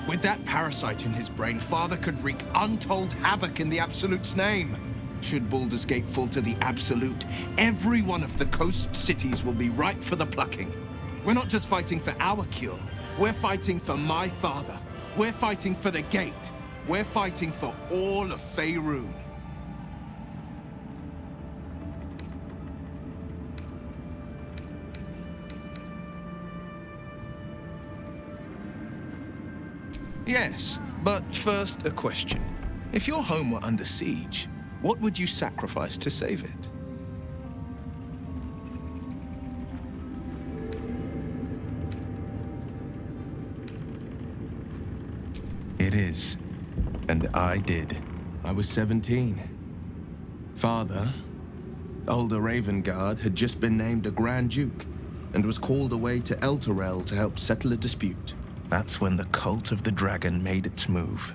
With that parasite in his brain, Father could wreak untold havoc in the Absolute's name. Should Baldur's Gate fall to the Absolute, every one of the coast cities will be ripe for the plucking. We're not just fighting for our cure, we're fighting for my father. We're fighting for the Gate. We're fighting for all of Faerun. Yes, but first a question. If your home were under siege, what would you sacrifice to save it? It is. And I did. I was 17. Father, Ulder Ravengard, had just been named a Grand Duke and was called away to Elturel to help settle a dispute. That's when the cult of the dragon made its move.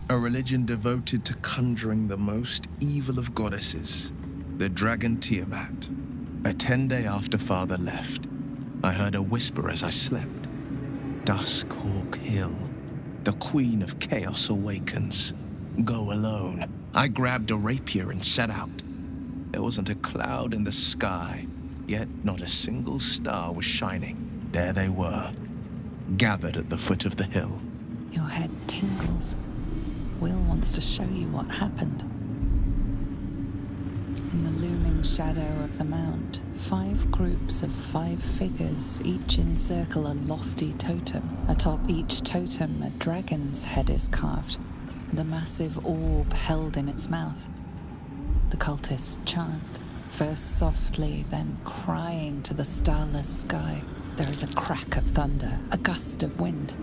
A religion devoted to conjuring the most evil of goddesses, the dragon Tiamat. A 10-day after Father left, I heard a whisper as I slept. Duskhawk Hill, the Queen of Chaos awakens. Go alone. I grabbed a rapier and set out. There wasn't a cloud in the sky, yet not a single star was shining. There they were, gathered at the foot of the hill. Your head tingles. Will wants to show you what happened. In the looming shadow of the mount, 5 groups of 5 figures each encircle a lofty totem. Atop each totem, a dragon's head is carved, and a massive orb held in its mouth. The cultists chant, first softly, then crying to the starless sky. There is a crack of thunder, a gust of wind,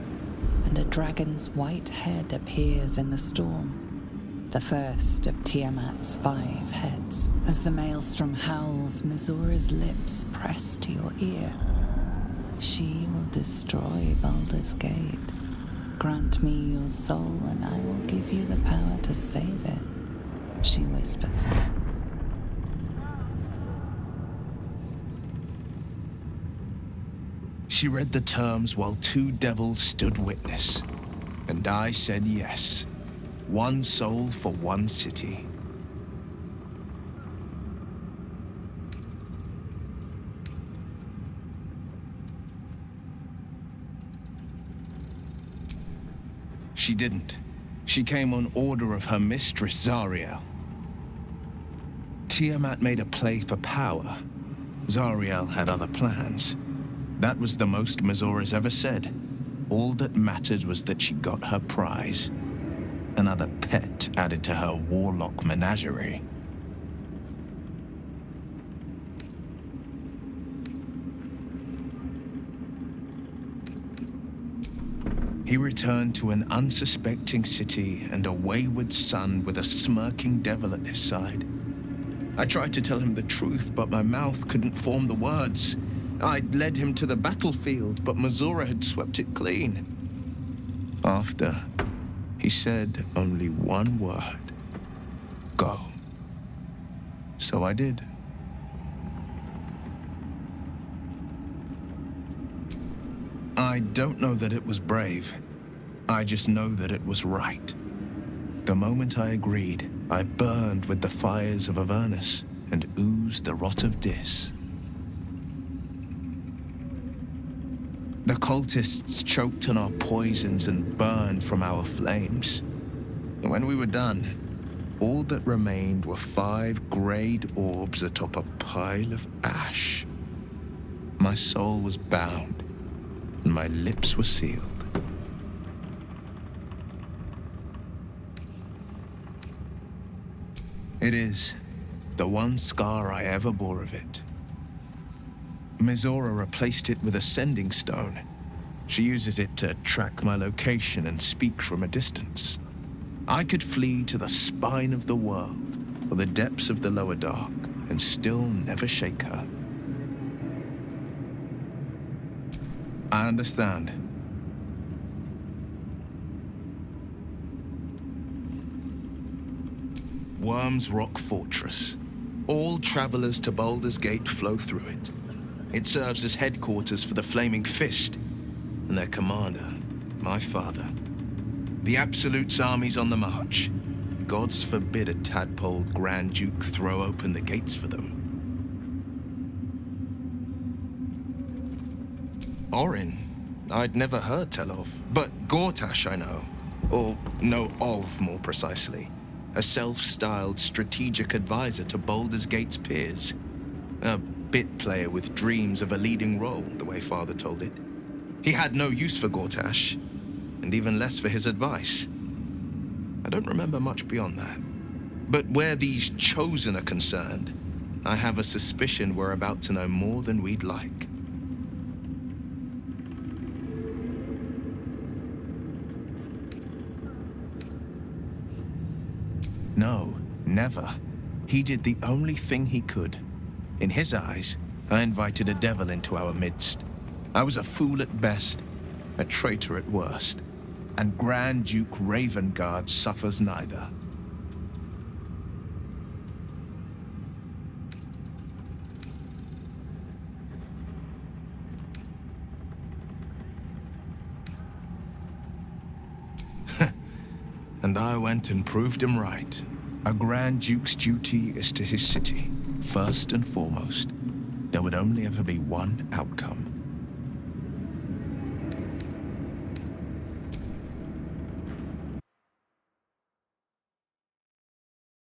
and a dragon's white head appears in the storm. The first of Tiamat's 5 heads. As the maelstrom howls, Mizora's lips press to your ear. She will destroy Baldur's Gate. Grant me your soul, and I will give you the power to save it, she whispers. She read the terms while 2 devils stood witness, and I said yes. 1 soul for 1 city. She didn't. She came on order of her mistress, Zariel. Tiamat made a play for power. Zariel had other plans. That was the most Mizora's ever said. All that mattered was that she got her prize. Another pet added to her warlock menagerie. He returned to an unsuspecting city and a wayward son with a smirking devil at his side. I tried to tell him the truth, but my mouth couldn't form the words. I'd led him to the battlefield, but Mizora had swept it clean. After, he said only 1 word. Go. So I did. I don't know that it was brave. I just know that it was right. The moment I agreed, I burned with the fires of Avernus and oozed the rot of Dis. The cultists choked on our poisons and burned from our flames. And when we were done, all that remained were 5 grayed orbs atop a pile of ash. My soul was bound, and my lips were sealed. It is the one scar I ever bore of it. Mizora replaced it with a sending stone. She uses it to track my location and speak from a distance. I could flee to the spine of the world, or the depths of the lower dark, and still never shake her. I understand. Worm's Rock Fortress. All travelers to Baldur's Gate flow through it. It serves as headquarters for the Flaming Fist and their commander, my father. The Absolute's army's on the march. Gods forbid a tadpole Grand Duke throw open the gates for them. Orin, I'd never heard tell of, but Gortash I know. Or know of, more precisely. A self-styled strategic advisor to Baldur's Gate's peers. A bit player with dreams of a leading role, the way Father told it. He had no use for Gortash, and even less for his advice. I don't remember much beyond that. But where these Chosen are concerned, I have a suspicion we're about to know more than we'd like. No, never. He did the only thing he could. In his eyes, I invited a devil into our midst. I was a fool at best, a traitor at worst, and Grand Duke Ravengard suffers neither. And I went and proved him right. A Grand Duke's duty is to his city, first and foremost. There would only ever be one outcome.